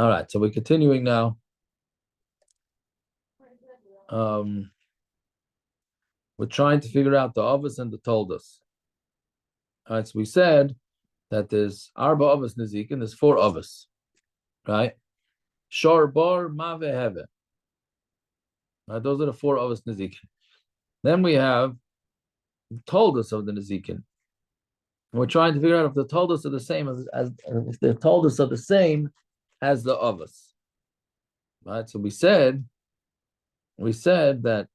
All right, so we're continuing now. We're trying to figure out the avos and the toldos. All right, so we said that there's arba avos nezikin, there's 4 avos, right? Shor bar mave heve. Right, those are the 4 avos nezikin. Then we have toldos of the nezikin. We're trying to figure out if the toldos are the same as if the toldos are the same as the avos. Right, so we said that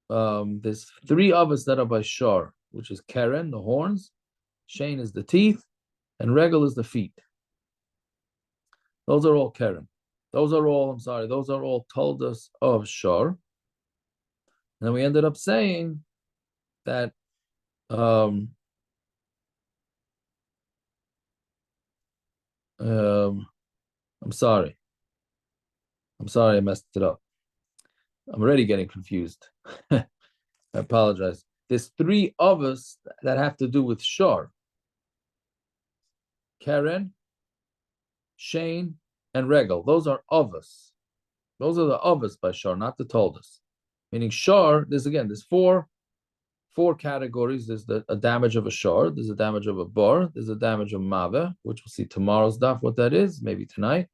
there's 3 avos that are by shor, which is keren, the horns, shein is the teeth, and regel is the feet. Those are all keren. Those are all toldos of shor. And then we ended up saying that I'm sorry, I messed it up. I'm already getting confused. I apologize. There's 3 avos that have to do with shor. Keren, shein, and regel. Those are avos. Those are the avos by shor, not the toldos. Meaning shor, there's 4 categories. There's a damage of a shor, there's a damage of a bar, there's a damage of mave, which we'll see tomorrow's daf what that is, maybe tonight.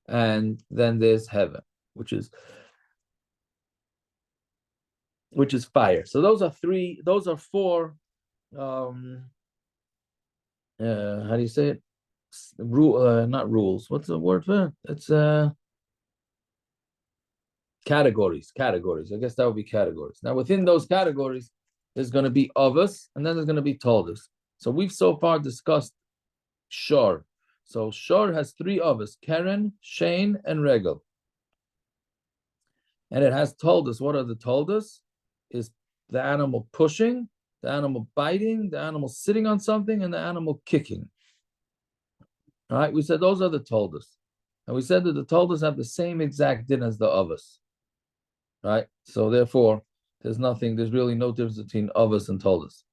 And then there's heaven, which is fire. So those are 4 how do you say it? Not rules. What's the word for it? It's categories. I guess that would be categories. Now within those categories, there's going to be avos, and then there's going to be toldos. So we've so far discussed shor. So shor has 3 avos: keren, shein, and regel. And it has toldos. What are the toldos? Is the animal pushing, the animal biting, the animal sitting on something, and the animal kicking. All right, we said those are the toldos. And we said that the toldos have the same exact din as the avos. Right? So therefore, there's really no difference between avos and toldos.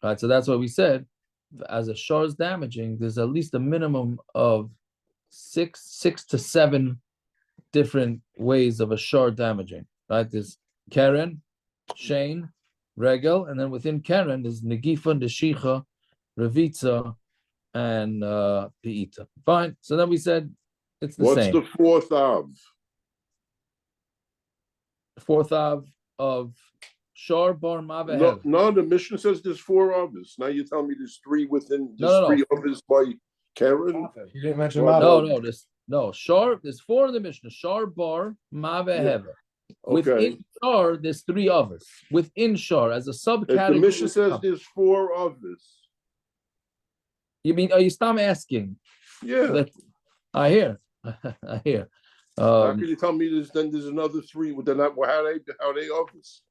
Right? So that's why we said, as a shor is damaging, there's at least a minimum of 6 to 7 different ways of a shor damaging. Right? There's keren, shein, regel, and then within keren there's negifa, neshicha, revitza, and peita. Fine. So then we said it's the same. What's the 4th av? The 4th of shor bar mave. No, the Mishnah says there's 4 avos. Now you tell me there's 3 within. There's no. 3 avos by keren. You didn't mention Shor. There's 4 in the Mishnah. Shor bar mave hever. Within shor, there's 3 avos. Within shor, as a subcategory. If the Mishnah says there's 4 avos. You mean? Are you stop asking? Yeah, I hear. How can you tell me there's another 3? Then how they avos?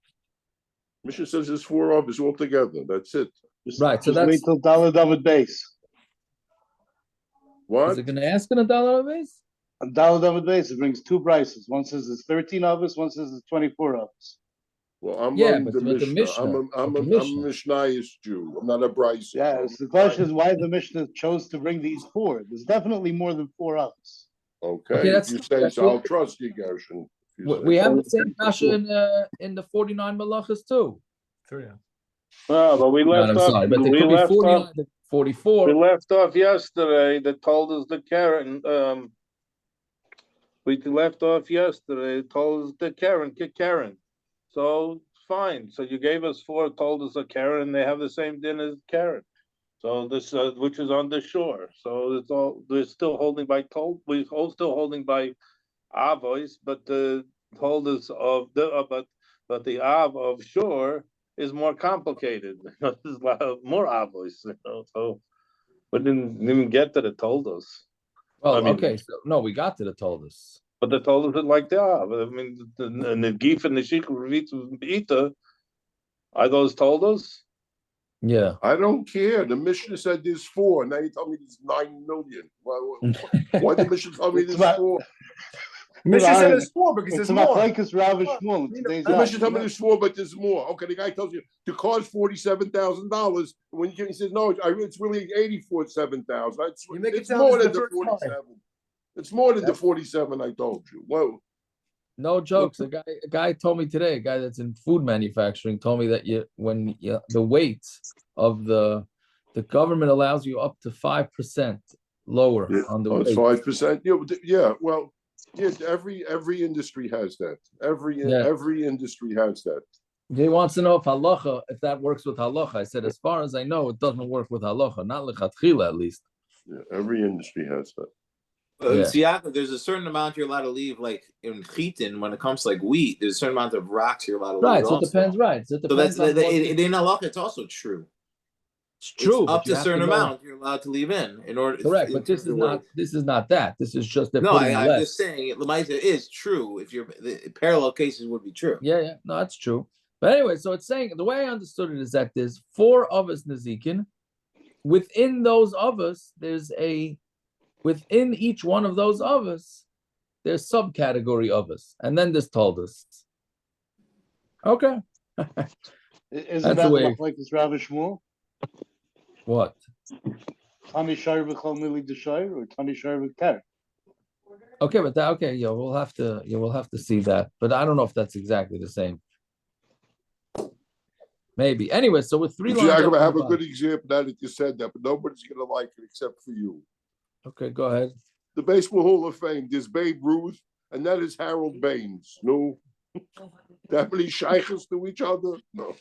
Mishnah says there's 4 avos altogether. That's it. Right. So that's wait till dollar David base. What? Is it going to ask in a dollar base? A dollar David base. It brings 2 prices. One says it's 13 avos. One says it's 24 avos. Well, I'm but the Mishnah. I'm a Mishnayist Jew. I'm not a Bryce. Yes. The question is why the Mishnah chose to bring these 4. There's definitely more than 4 avos. Okay, if you say so, I'll trust you, Gershon. We have the same kasha in the 49 malachas too. 3. Well, but we left off. Sorry, but there could be 49, 44. We left off yesterday that told us the keren. We left off yesterday. Told us the keren. So fine. So you gave us 4. Told us a keren. They have the same din as keren. So this, which is on the shore. So it's all. We're still holding by told. We're still holding by avos, but the holders of the but the av of shore is more complicated. There's a lot of more avos, So we didn't even get to the toldos. Well, okay, so no, we got to the toldos. But the toldos are like the av. I mean, the gif and the shikh revita are those toldos? Yeah. I don't care. The Mishnah said there's 4. Now you tell me there's 9 million. Why did the Mishnah tell me there's 4? Mishnah said there's 4 because there's more. The Mishnah told me there's 4, but there's more. Okay, the guy tells you the car's $47,000. When he says no, it's really $84,700. You make it it's sound more as than the the first 47. It's more than the 47 I told you. Whoa. No jokes. A guy told me today, a guy that's in food manufacturing told me that the weight of the government allows you up to 5% lower on the weight. 5%. Yeah, well, yeah, every industry has that. Every industry has that. He wants to know if that works with halacha. I said, as far as I know, it doesn't work with halacha, not lechatchila at least. Yeah, every industry has that. There's a certain amount you're allowed to leave, like in chitin, when it comes to like wheat, there's a certain amount of rocks you're allowed to leave. Right, so it depends, right. So it depends in halacha, it's also true. It's true. Up to a certain amount you're allowed to leave in order. Correct, but this is not that. This is just I'm just saying Lamaisa is true. If the parallel cases would be true. Yeah, no, that's true. But anyway, so it's saying the way I understood it is that there's 4 avos nezikin. Within those avos, within each one of those avos, there's subcategory avos, and then this told us. Okay. Isn't that like this Rav Shmuel? What? Tani Shar v'chol mili d'shayr or Tani Shar v'ker? Okay, but we'll have to see that, but I don't know if that's exactly the same. Maybe. Anyway, so with 3 lines. Jacob, I have a good example now that you said that, but nobody's going to like it except for you. Okay, go ahead. The Baseball Hall of Fame, there's Babe Ruth, and that is Harold Baines. No, that many shaykhs to each other. No,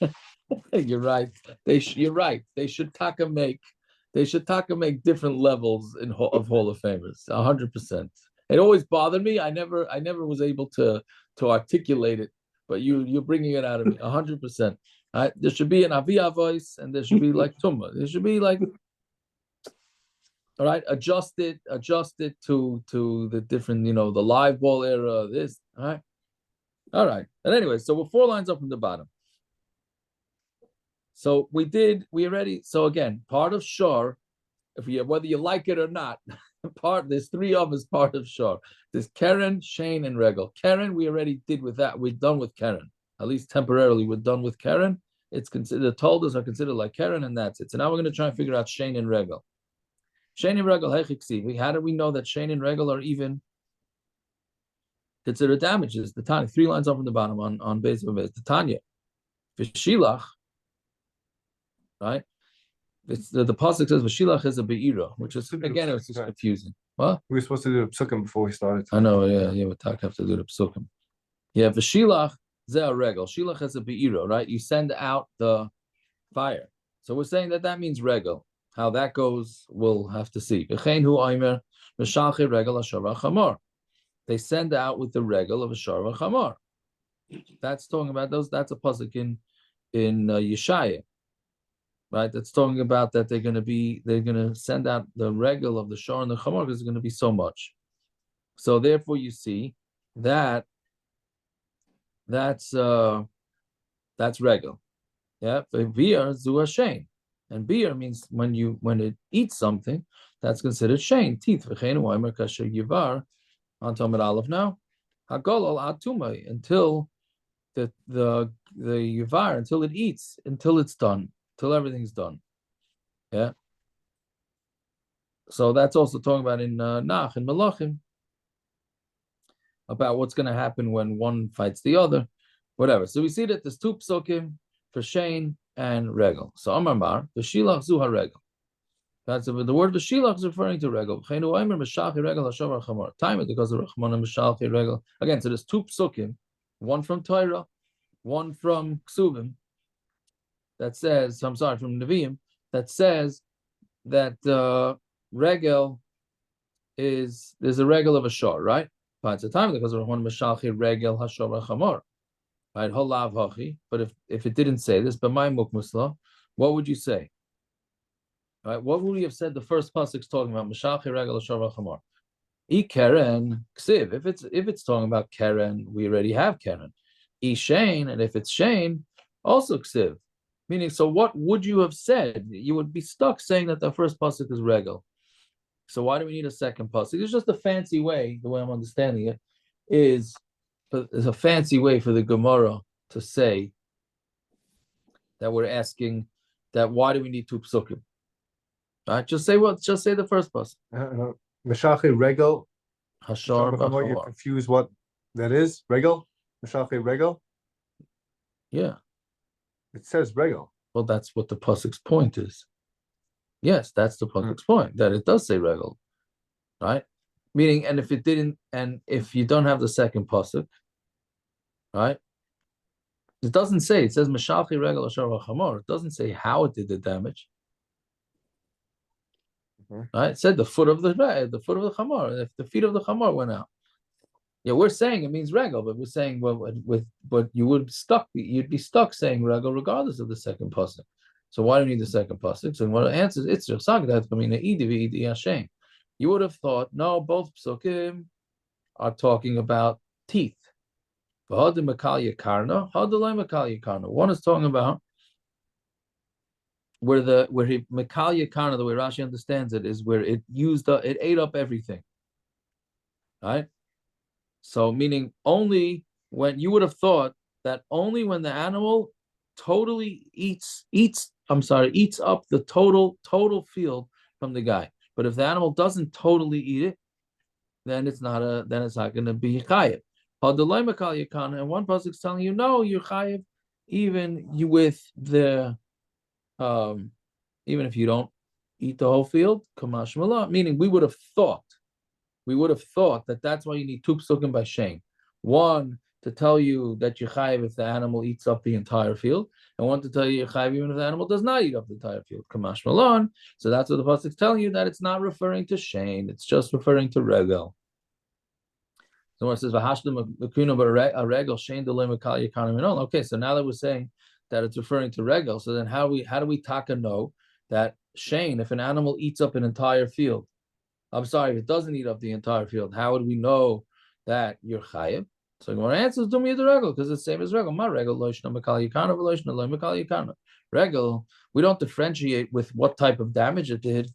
you're right. You're right. They should taka make different levels of Hall of Famers. 100%. It always bothered me. I never was able to articulate it, but you're bringing it out of me. 100%. There should be an Aviyah voice, and there should be like Tumma. There should be like, all right, adjust it to the different, the live ball era, this, all right. And anyway, so we're 4 lines up from the bottom. So so again, part of Shor, whether you like it or not, there's 3 of us part of Shor. There's Keren, Shane, and Regal. Keren, we already did with that. We're done with Keren. At least temporarily, we're done with Keren. It's considered, the toldas are considered like Keren, and that's it. So now we're going to try and figure out Shane and Regal. Shane and Regal, how do we know that Shane and Regal are even considered damages? The Tanya, 3 lines up from the bottom on base of base. The Tanya, V'shilach, right? It's the pasuk says V'shilach is a be'ira, which is again it's just confusing. What? We were supposed to do the psukim before we started. I know, yeah. We have to do the psukim. Yeah, V'shilach ze a Regal. Shilach is a be'ira, right? You send out the fire. So we're saying that means Regal. How that goes, we'll have to see. They send out with the regal of a shar v'chamor. That's talking about those. That's a pasuk in Yeshaya, right? That's talking about that they're going to send out the regal of the shar and the chamor because it's going to be so much. So therefore, you see that's regal. Yeah, v'vir zu hashem. And beer means when it eats something, that's considered shane. Teeth kasher yivar on Talmud Aleph now. Hagolol atumay until the yivar, until it eats, until it's done, until everything's done. Yeah. So that's also talking about in Nach and Malachim about what's going to happen when one fights the other, whatever. So we see that there's 2 psukim for shane and regal. So Amar Mar, V'shilach zu ha-regal. That's the word V'shilach is referring to regal. Chenu Omer Meshalchi regal hashavar chamor. Time it because of Rachman and Meshalchi regal. Again, so there's 2 psukim, one from Torah, one from Ksuvim. That says, from Nevi'im, that says that regal there's a regal of a shor, right? But it's a time because of Rachman Meshalchi regal hashavar chamor. Right, holav hachi. But if it didn't say this, but my mukmusla, what would you say? Right, what would we have said? The first pasuk's talking about Mashachi Regal Shavar Chamor. E Keren Ksiv. If it's talking about Keren, we already have Keren. E Shane, and if it's Shane, also Ksiv. Meaning, so what would you have said? You would be stuck saying that the first pasuk is Regal. So why do we need a second pasuk? It's just a fancy way. The way I'm understanding it is. There's a fancy way for the Gemara to say that we're asking that why do we need 2 psukim? Right? Just say the first pasuk. Meshachi regal Hashar You're v'chamar. confused what that is? Regal? Mashachi regal? Yeah. It says regal. Well, that's what the pasuk's point is. Yes, that's the pasuk's point, that it does say regal, right? Meaning, and if it didn't, and if you don't have the second pasuk, right? It doesn't say. It says Meshalchi regal ashar v'chamor. It doesn't say how it did the damage. Right? It said the foot of the chamor. If the feet of the chamor went out, yeah, we're saying it means regal, but we're saying but you'd be stuck saying regal regardless of the second pasuk. So why do you need the second pasuk? So one of the answers it's just that you would have thought no, both psukim are talking about teeth. One is talking about where Mekalya Karna, the way Rashi understands it, is where it ate up everything. Right? So meaning only when you would have thought that only when the animal totally eats up the total field from the guy. But if the animal doesn't totally eat it, then it's not going to be chayiv. And one pasuk is telling you, no, you're chayiv even if you don't eat the whole field, kamash malah, meaning we would have thought that that's why you need two psukim by Shane. One to tell you that you're chayiv if the animal eats up the entire field, and one to tell you you're chayiv even if the animal does not eat up the entire field, kamash malah. So that's what the pasuk's telling you, that it's not referring to Shane, it's just referring to regal. So when it says a regal Shane okay, so now that we're saying that it's referring to regal, so then how do we taka know that Shane, if an animal eats up an entire field, if it doesn't eat up the entire field, how would we know that you're chayiv? So the answer is dumi the regal, because it's the same as regal. My regal loishna makal yikana v'loishna lo makal yikana. Regal, we don't differentiate with what type of damage it did.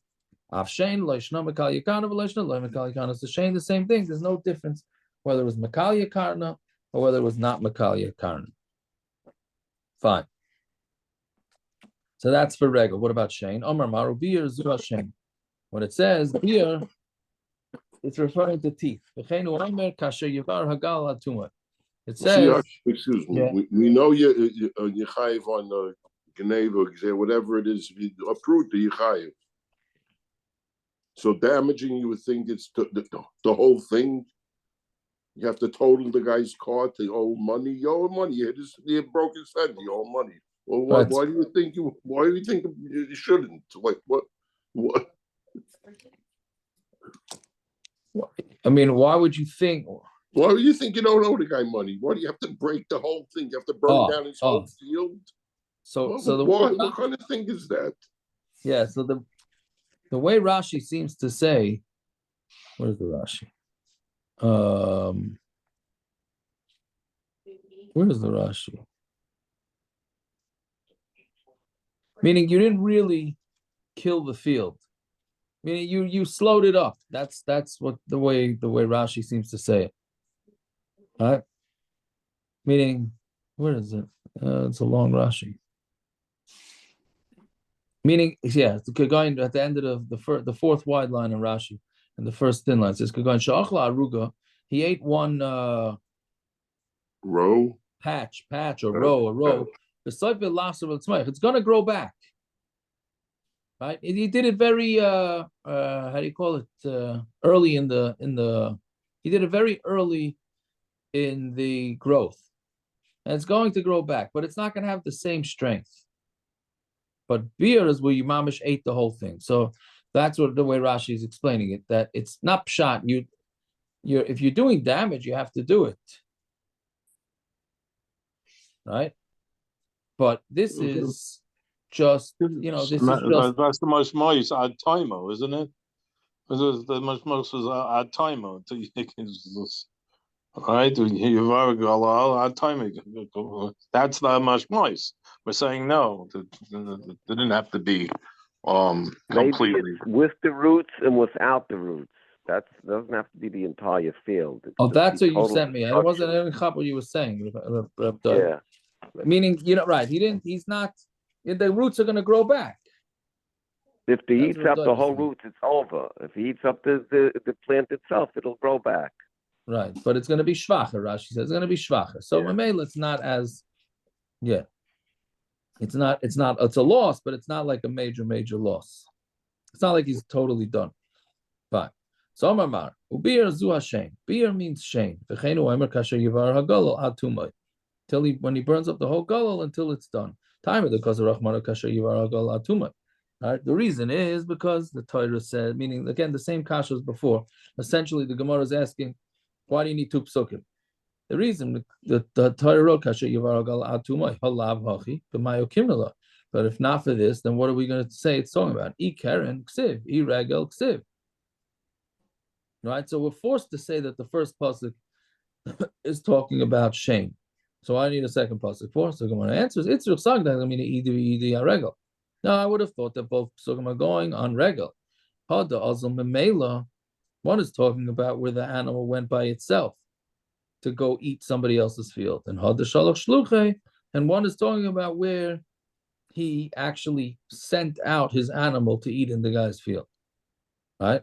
Av Shane loishna makal yikana v'loishna lo makal yikana. So Shane, the same thing. There's no difference whether it was makal yikana or whether it was not makal yikana. Fine. So that's for regal. What about Shane? Omar maru beer zu Shane. When it says beer, it's referring to teeth. It says, excuse me. Yeah. We know you're chayiv on Geneva, whatever it is, approved the chayiv. So damaging, you would think it's the whole thing. You have to total the guy's car to owe money. You owe money. You broke his head. You owe money. Well, why do you think you shouldn't? Like what? I mean, why would you think? Why do you think you don't owe the guy money? Why do you have to break the whole thing? You have to burn down his whole field? What kind of thing is that? Yeah, so the way Rashi seems to say, what is the Rashi? Where is the Rashi? Meaning you didn't really kill the field. Meaning you slowed it up. That's what the way Rashi seems to say it. All right. Meaning, where is it? It's a long Rashi. Meaning, yeah, it's going at the end of the fourth wide line in Rashi, and the first thin line it says Kagan Shachla Aruga. He ate one row, patch or row. It's gonna grow back. Right? He did it very how do you call it? Early in the he did it very early in the growth. And it's going to grow back, but it's not going to have the same strength. But beer is where you mamish ate the whole thing. So that's what the way Rashi is explaining it, that it's not pshat. If you're doing damage, you have to do it. Right? But this is just, this is just... That's the most mice ad timo, isn't it? Because the most was ad timo. Right? You've already got ad timo. That's the most mice. We're saying no. It didn't have to be completely. With the roots and without the roots. That doesn't have to be the entire field. That's what you sent me. I didn't what you were saying. Yeah. Meaning, right. He's not, the roots are going to grow back. If he That's eats what up the Doug whole said. roots, it's over. If he eats up the plant itself, it'll grow back. Right, but it's going to be schwacher. Rashi says it's going to be schwacher. So Yeah. Mamela, it's not as, yeah, it's not. It's a loss, but it's not like a major loss. It's not like he's totally done. Fine. So Amar, ubir zu hashem. Beer means shame. V'cheinu omer kasher yivar hagolol ad tumay. Till when he burns up the whole golol until it's done. Time of the because of Rachmana kasher yivar hagolol ad tumay. All right. The reason is because the Torah said, meaning again the same kasha as before. Essentially, the Gemara is asking, why do you need two psukim? The reason the Torah wrote kasher yivar hagolol ad tumay halav hachi b'mayo kimnala. But if not for this, then what are we going to say it's talking about? I keren ksiv, I regel ksiv. Right, so we're forced to say that the first pasuk is talking about shame. So I need a second pasuk for. So Gemara answers, it's Sagda, I mean, idi regel. Now I would have thought that both pasukim are going on regel. Hada azal memela. One is talking about where the animal went by itself to go eat somebody else's field, and Hada shalach shluche, and one is talking about where he actually sent out his animal to eat in the guy's field. Right?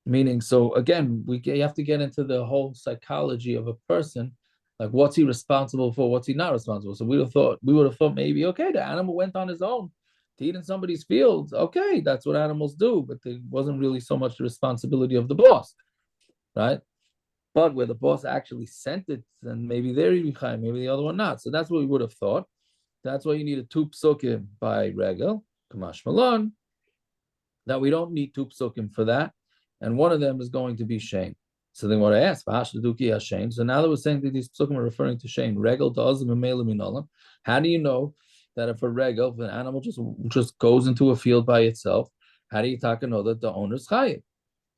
Meaning, so again, you have to get into the whole psychology of a person, like what's he responsible for, what's he not responsible. So we would have thought maybe, okay, the animal went on his own to eat in somebody's fields. Okay, that's what animals do, but there wasn't really so much the responsibility of the boss, right? But where the boss actually sent it, then maybe they're Yichai, maybe the other one not. So that's what we would have thought. That's why you need a two psukim by regel, Kamash Malon, that we don't need two psukim for that. And one of them is going to be shame. So then what I asked, shame. So now that we're saying that these psukim are referring to shame, regel to azim and minolam. How do you know that if a regel, if an animal just goes into a field by itself, how do you know that the owner's chayiv?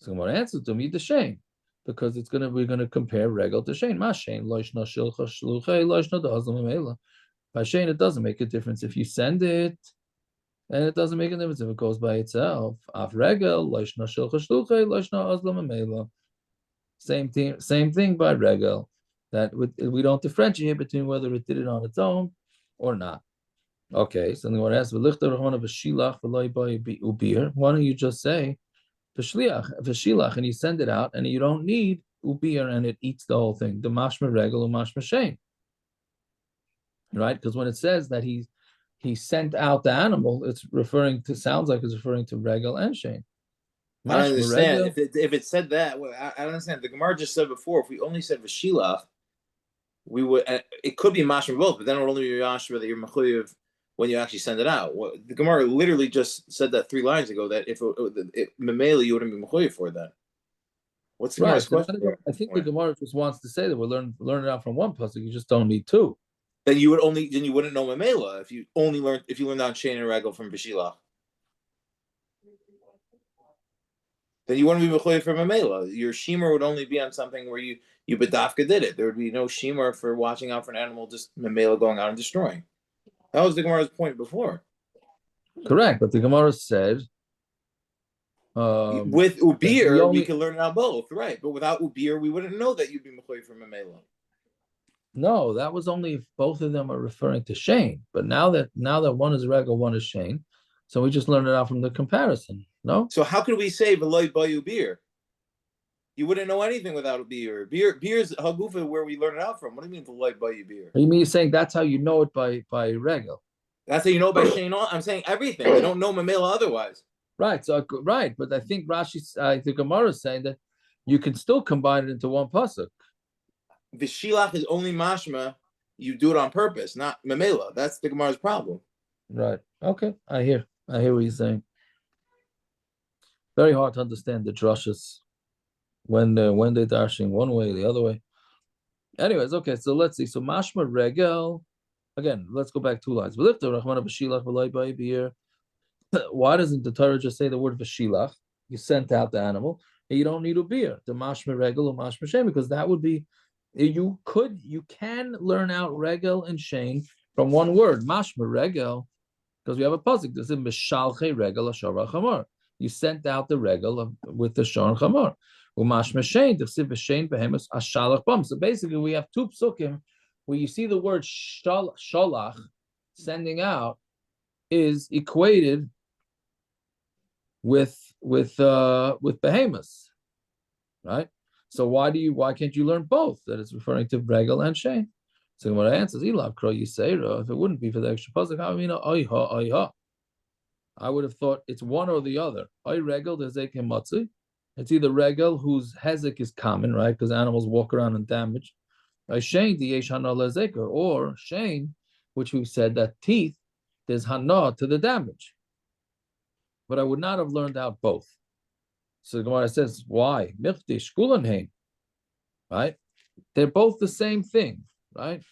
So what answer to me the shame, because we're gonna compare regel to shame. Ma shame loishna shilcha shluchei loishna the azim and by shame it doesn't make a difference if you send it. And it doesn't make a difference if it goes by itself. Af regel, loishna shilcha shluchei, loishna azlam amela. Same thing by regel. That we don't differentiate between whether it did it on its own or not. Okay, so then what asks, why don't you just say v'shilach and you send it out and you don't need ubir and it eats the whole thing. The mashma regel and mashma shame. Right? Because when it says that he sent out the animal, sounds like it's referring to regel and shane. I don't understand. If it said that, I don't understand. The Gemara just said before, if we only said v'shilach, we would. It could be mashma both, but then it would only be mashma that you're mechuyev when you actually send it out. The Gemara literally just said that 3 lines ago that if memela you wouldn't be mechuyev for that. What's the Gemara's question? I think the Gemara just wants to say that we're learning out from one pasuk. You just don't need two. Then you wouldn't know memela if you learned out shane and regel from v'shilach. Then you wouldn't be mechuyev for memela. Your shemer would only be on something where you bedafka did it. There would be no shemer for watching out for an animal, just memela going out and destroying. That was the Gemara's point before. Correct, but the Gemara said with ubir we can learn it on both, right? But without ubir, we wouldn't know that you'd be mechuyev for memela. No, that was only if both of them are referring to shane. But now that one is regel, one is shane, so we just learned it out from the comparison. No. So how could we say v'loy bayu beer? You wouldn't know anything without a beer. Beer is hagufa where we learn it out from. What do you mean v'loy bayu beer? You mean you're saying that's how you know it by regel? That's how you know it by shane. I'm saying everything. I don't know mamela otherwise. Right. So right, but I think the Gemara is saying that you can still combine it into one pasuk. The shilach is only mashma. You do it on purpose, not memela. That's the Gemara's problem. Right. Okay. I hear what you're saying. Very hard to understand the drushes when they're dashing one way or the other way. Anyways, okay. So let's see. So mashma regel. Again, let's go back 2 lines. Why doesn't the Torah just say the word v'shilach? You sent out the animal, and you don't need a beer. The mashma regel or mashma shame, because that would be you can learn out regel and shame from one word, mashma regel, because we have a pasuk. This is mishalche regel ashara chamor. You sent out the regel with the shor chamor. Umashma shame, the shame behemoth ashalach bum. So basically, we have 2 psukim where you see the word sholach, sending out, is equated with behemoths, right? So why can't you learn both? That it's referring to Regel and Shane. So when I answers Elav Kro Yisera, if it wouldn't be for the extra puzzle, how you know oiha. I would have thought it's one or the other. Oy Regel Hezek Matzi. It's either Regel whose Hezek is common, right? Because animals walk around and damage. Shane the Yesh Hana Lezeker, or Shane, which we said that teeth, there's Hana to the damage. But I would not have learned out both. So the Gemara says, why? Right? They're both the same thing, right?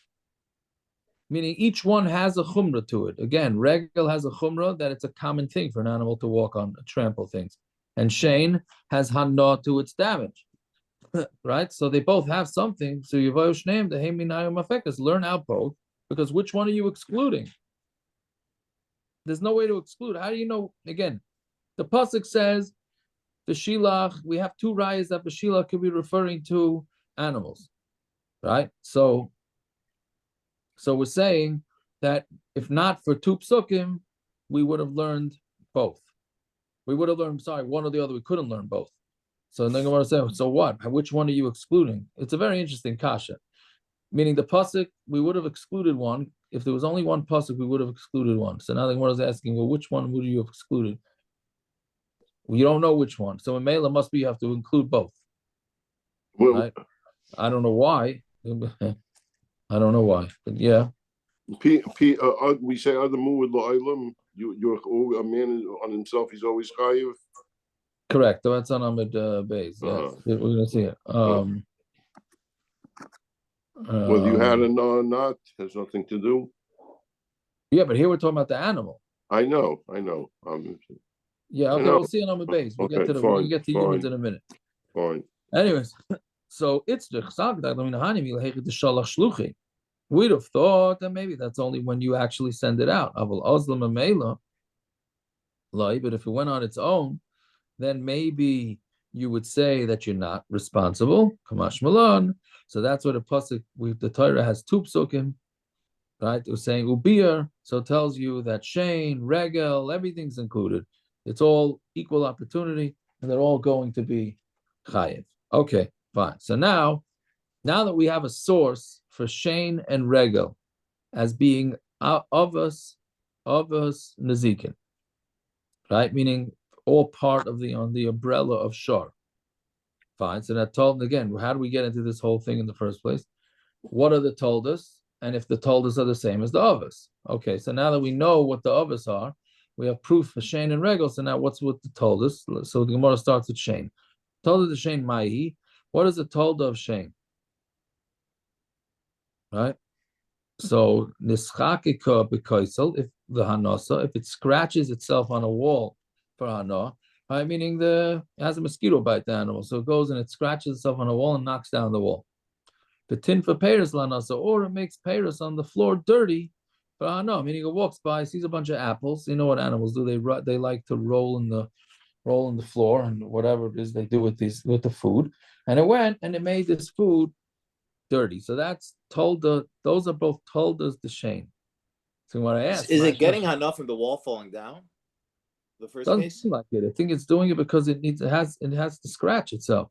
Meaning each one has a chumrah to it. Again, Regel has a chumrah that it's a common thing for an animal to walk on, trample things. And Shane has hana to its damage. Right? So they both have something. So Yavosh name the Heminayim Afekas. Learn out both, because which one are you excluding? There's no way to exclude. How do you know? Again, the pasuk says the shilach. We have two rayas that the shilach could be referring to animals, right? So we're saying that if not for two psukim, we would have learned both. We would have learned, one or the other. We couldn't learn both. So then I'm going to say, so what? Which one are you excluding? It's a very interesting kasha. Meaning the pasuk, we would have excluded one. If there was only one pasuk, we would have excluded one. So now the Gemara is asking, well, which one would you have excluded? Well, you don't know which one. So in Mela must be you have to include both. Well, right? I don't know why. I don't know why, but yeah. We say other muad la'ilam. You're a man on himself. He's always chayiv. Correct. That's on Ahmed Bays. Yes, we're gonna see it. Whether you had it or not has nothing to do. Yeah, but here we're talking about the animal. I know. Yeah, okay, we'll see it on the base. We'll get to humans in a minute. Fine. Anyways, so it's the we'd have thought that maybe that's only when you actually send it out. But if it went on its own, then maybe you would say that you're not responsible. Kamash Malon. So that's what the pasuk the Torah has two psukim, right? It was saying ubir, so it tells you that Shane, Regel, everything's included. It's all equal opportunity, and they're all going to be chayiv. Okay, fine. So now that we have a source for Shane and Regel as being of us Nezikin, right? Meaning all part of on the umbrella of Shar. Fine. So that told again, how do we get into this whole thing in the first place? What are the toldas? And if the toldas are the same as the avos. Okay, so now that we know what the avos are, we have proof for Shane and Regel. So now what's with the toldas? So the Gemara starts with Shane. Tolda to Shane Maihi. What is the tolda of Shane? Right? So nischakika b'koisel, if the hanasa, if it scratches itself on a wall for hana, right? Meaning it has a mosquito bite the animal, so it goes and it scratches itself on a wall and knocks down the wall. The tin for peiros lanasa, or it makes peiros on the floor dirty for hana, meaning it walks by, sees a bunch of apples. You know what animals do? They like to roll in the floor and whatever it is they do with the food, and it went and it made this food dirty. So that's tolda. Those are both toldas the Shane. So what I asked is it getting enough from the wall falling down? The first doesn't case, seem like it. I think it's doing it because it has to scratch itself.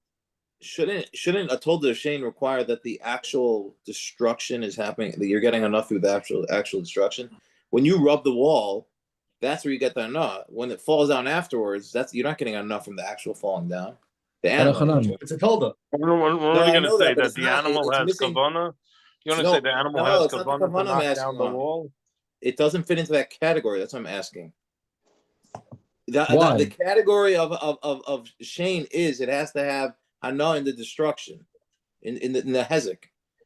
Shouldn't a tolda of Shane require that the actual destruction is happening? That you're getting enough through the actual destruction. When you rub the wall, that's where you get the enough. When it falls down afterwards, you're not getting enough from the actual falling down. The animal. It's a tolda. What are you going to say? That the animal has kavana? You want to say the animal has kavana to knock down the wall? It doesn't fit into that category. That's what I'm asking. Why? The category of Shane is it has to have hana in the destruction, in the hezek.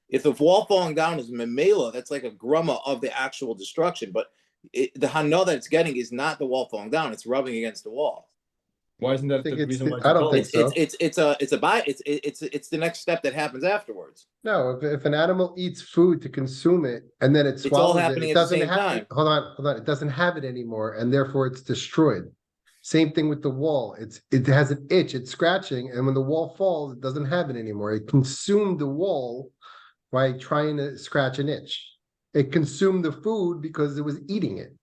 If the wall falling down is memela, that's like a grumma of the actual destruction. But the hana that it's getting is not the wall falling down; it's rubbing against the wall. Why isn't that the reason why? I don't think so. It's the next step that happens afterwards. No, if an animal eats food to consume it and then it It's all swallows happening it at the doesn't same have time. hold on. It doesn't have it anymore, and therefore it's destroyed. Same thing with the wall. It has an itch, it's scratching, and when the wall falls, it doesn't have it anymore. It consumed the wall by trying to scratch an itch. It consumed the food because it was eating it.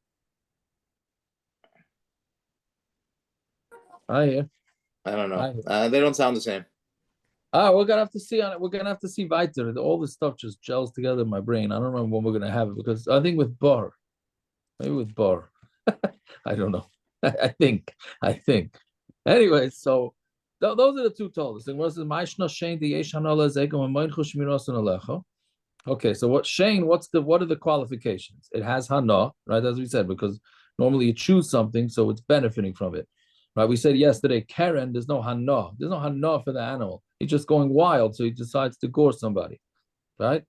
I hear. I don't I know. They don't sound the same. We're gonna have to see on it. We're gonna have to see weiter. All this stuff just gels together in my brain. I don't remember when we're gonna have it because I think with bar, maybe with bar. I don't know. I think. Anyway, so those are the two toldos. Okay, so what Shane? What are the qualifications? It has hana, right? As we said, because normally you choose something, so it's benefiting from it, right? We said yesterday, Karen, there's no hana. There's no hana for the animal. He's just going wild, so he decides to gore somebody, right?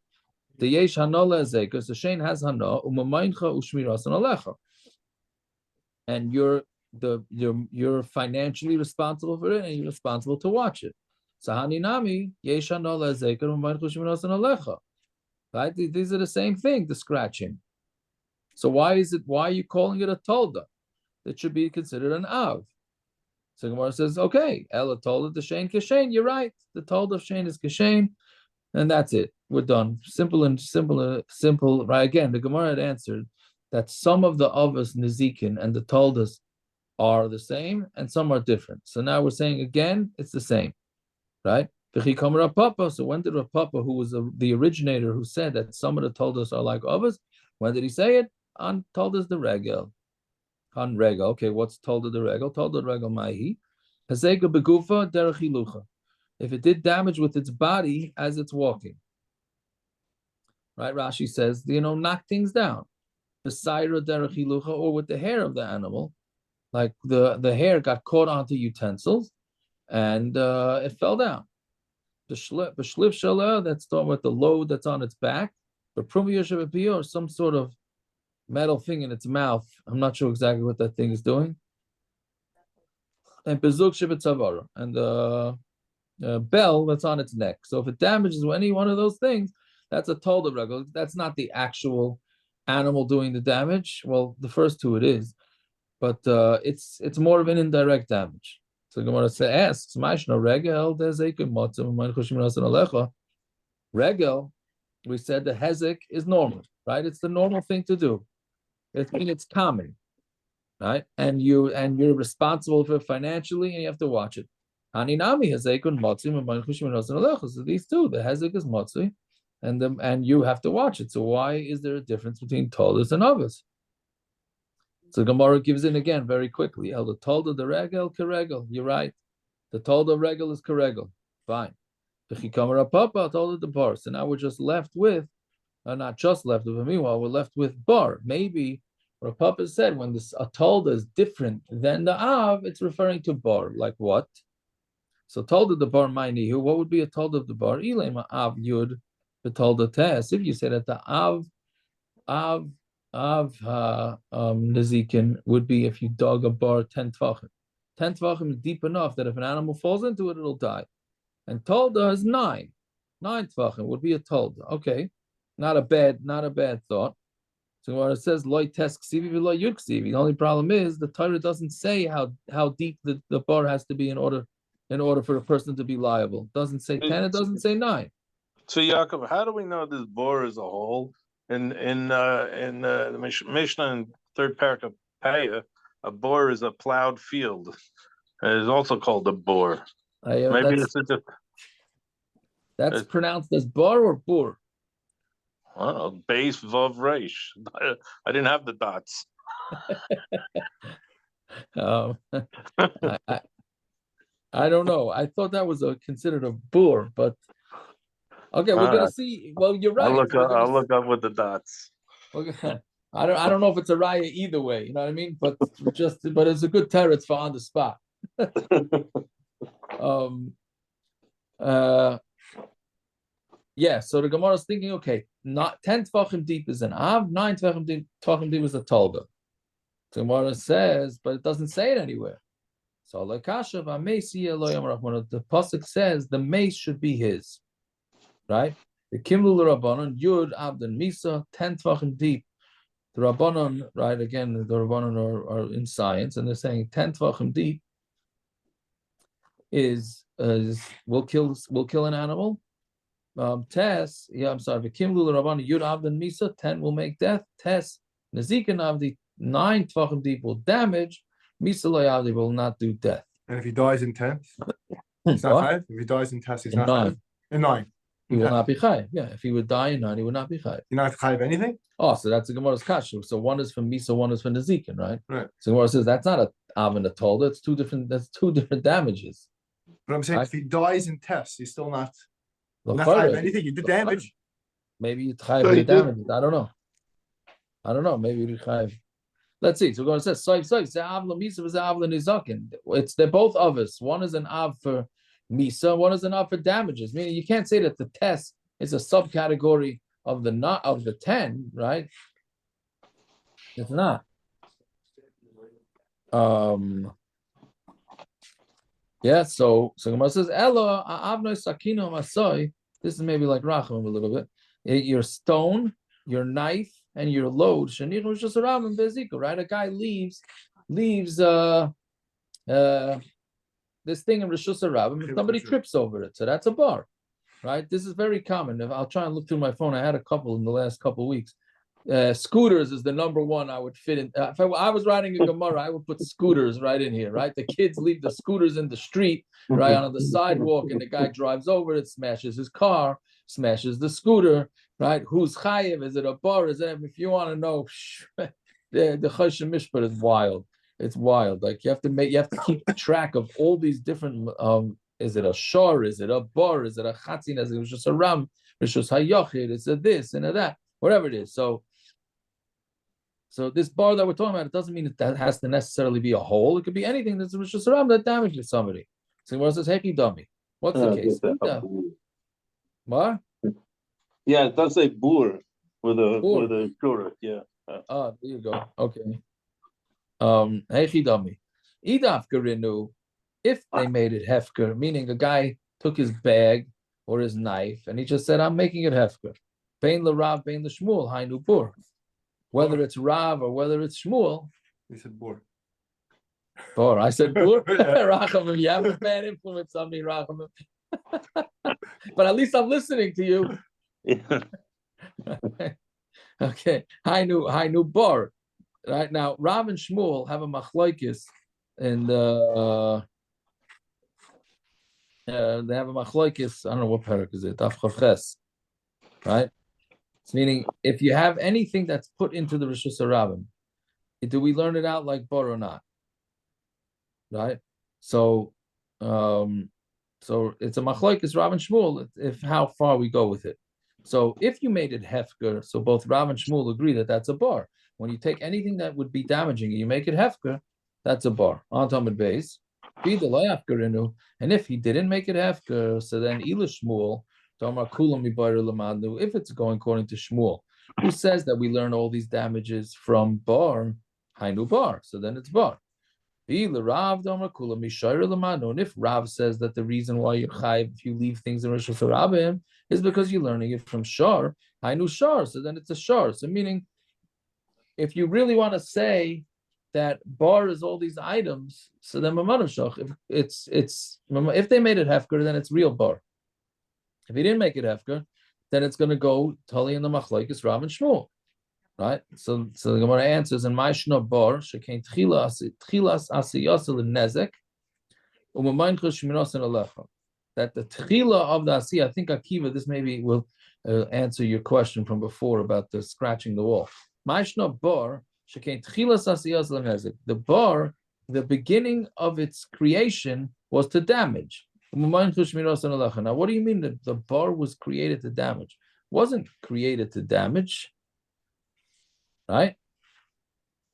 The yesh hana lezekus. The Shane has hana umamayincha ushmirasan alecha, and you're financially responsible for it, and you're responsible to watch it. So haninami yesh hana lezekus umamayincha ushmirasan alecha. Right? These are the same thing, the scratching. So why are you calling it a tolda? It should be considered an av. So Gemara says, okay, Ella tolda the Shane Keshain, you're right. The tolda of Shane is Keshain, and that's it. We're done. Simple, right? Again, the Gemara had answered that some of the avos Nezikin and the toldas are the same, and some are different. So now we're saying again, it's the same, right? So when did Rav Papa, who was the originator, who said that some of the toldos are like others, when did he say it? On toldos the regel. On regel. Okay, what's tolda the regel? Tolda the regel mahi. Hazeka begufa derechilucha. If it did damage with its body as it's walking. Right? Rashi says, knock things down. Besaira derechilucha, or with the hair of the animal, like the hair got caught onto utensils and it fell down. The shlif shala, that's talking about the load that's on its back, but or some sort of metal thing in its mouth. I'm not sure exactly what that thing is doing. And bezuk shivitzavara, and the bell that's on its neck. So if it damages any one of those things, that's a tolda regel. That's not the actual animal doing the damage. Well, the first two it is, but it's more of an indirect damage. So Gemara asks, regel, regel, we said the hezek is normal, right? It's the normal thing to do. It's common, right? And you're responsible for it financially, and you have to watch it. Haninami hezekun motzim and so these two, the hezek is motzi, and you have to watch it. So why is there a difference between toldos and avos? So Gemara gives in again very quickly. El the tolda the regel keregel. You're right. The tolda regel is keregel. Fine. The chikamara papa tolda the bar. So now we're just left with, not just left with. Meanwhile, we're left with bar. Maybe what Papa said when this tolda is different than the av, it's referring to bar. Like what? So tolda the bar ma'nihu. What would be a tolda of the bar? Ilema av yud the tolda tes. If you say that the av Nezikin would be if you dug a bar 10 tvachim. 10 tvachim is deep enough that if an animal falls into it, it'll die. And tolda is 9. 9 tvachim would be a tolda. Okay, not a bad thought. So what it says, loy tes ksivi v'loy yud ksivi. The only problem is the Torah doesn't say how deep the bar has to be in order for a person to be liable. It doesn't say 10. It doesn't say 9. So Yaakov, how do we know this bar is a hole? In the Mishnah in third parak Paya, a bore is a plowed field. It is also called a bore. Maybe that's pronounced as bar or bur. Base vav reish. I didn't have the dots. I don't know. I thought that was considered a bur, but. Okay, we're gonna see. Well, you're right. I'll look up with the dots. I don't know if it's a raya either way. You know what I mean? But it's a good teretz for on the spot. Yeah. So the Gemara is thinking, okay, not 10 tvachim deep is an av, 9 tvachim deep is a tolda. The Gemara says, but it doesn't say it anywhere. So the pasuk says the mace should be his. Right? The Kimlu Rabbanon, Yud, Abdan, Misa, 10 tvachim deep. The Rabbanon, right, again, the Rabbanon are in science, and they're saying 10 tvachim deep will kill an animal. Tes, I'm sorry, the Kimlu Rabbanon, Yud, Abdan, Misa, 10 will make death. Tes, Nezikin Avdi, 9 tvachim deep will damage. Misa Loyavdi will not do death. And if he dies in 10th, it's not What? chayiv. If he dies in 10th, he's In not 9. chayiv. In 9. He will not be chayiv. Yeah, if he would die in 9, he would not be chayiv. You're not chayiv anything? Oh, so that's a Gemara's kasha. So one is for Misa, one is for Nezikin, right? Right. So Gemara says that's not a Av and a Tolda. It's two different. That's two different damages. But I'm saying Right. if he dies in tests, he's still not L'chorah, chayiv anything. You did l'chorah. damage. Maybe you chayiv So the he did- damages. I don't know. Maybe you chayiv. Let's see. So we're going to say Av Misa is Av Nizakin. They're both of us. One is an Av for Misa, one is an Av for damages. Meaning you can't say that the test is a subcategory of the 10, right? It's not. Yeah, so Gemara says, Elo, Avnoi Sakino Masoi. This is maybe like Racham a little bit. Your stone, your knife, and your load. Shanir was just around in Beziko, right? A guy leaves this thing in Rishus Harabim, and somebody trips over it. So that's a bar, right? This is very common. I'll try and look through my phone. I had a couple in the last couple of weeks. Scooters is the number one I would fit in. If I was riding a Gemara, I would put scooters right in here, right? The kids leave the scooters in the street, right, on the sidewalk, and the guy drives over it, smashes his car, smashes the scooter, right? Who's chayiv? Is it a bar? Is it? If you want to know, the Choshen Mishpat is wild. It's wild. Like you have to keep track of all these different. Is it a shor? Is it a bar? Is it a chatzin? Is it just a ram? It's just hayochid. It's a this and a that. Whatever it is. So this bar that we're talking about, it doesn't mean that has to necessarily be a hole. It could be anything that's just around that damages somebody. So what says, "Hey, dummy." What's the case? What? Yeah, it does say bur with a shura. Yeah. There you go. Okay. Hey, dummy. Idafkarinu. If they made it hefker, meaning a guy took his bag or his knife and he just said, "I'm making it hefker." Bein l'Rav, bein l'Shmuel, hainu bur. Whether it's Rav or whether it's Shmuel. You said bor. Bor. I said bur. Rachamim, you have a bad influence on me, Rachamim. But at least I'm listening to you. Yeah. Okay. Hainu bor. Right now, Rav and Shmuel have a machlokes, and they have a machlokes. I don't know what parak is it. Daf Chavches. Right. It's meaning if you have anything that's put into the Rishus Harabim, do we learn it out like bar or not? Right. So it's a machlokes Rav and Shmuel if how far we go with it. So if you made it hefker, so both Rav and Shmuel agree that that's a bar. When you take anything that would be damaging and you make it hefker, that's a bar. On Talmud base, and if he didn't make it hefker, so then Ila Shmuel. If it's going according to Shmuel, who says that we learn all these damages from bar, hainu bar, so then it's bar. And if Rav says that the reason why you're chayiv if you leave things in Rishus Harabim is because you're learning it from shar, hainu shar, so then it's a shar. So meaning, if you really want to say that bar is all these items, so then if they made it hefker, then it's real bar. If he didn't make it hefker, then it's going to go totally in the machlokes Rav and Shmuel, right? So the Gemara answers in Ma'ishna bar shekain tchilas asiyasel nezek u'mayin cheshminasen alecha. That the tchila of the asiyah, I think Akiva, this maybe will answer your question from before about the scratching the wall. Ma'ishna bar shekain tchilas asiyasel nezek. The bar, the beginning of its creation was to damage. Now, what do you mean that the bar was created to damage? It wasn't created to damage, right?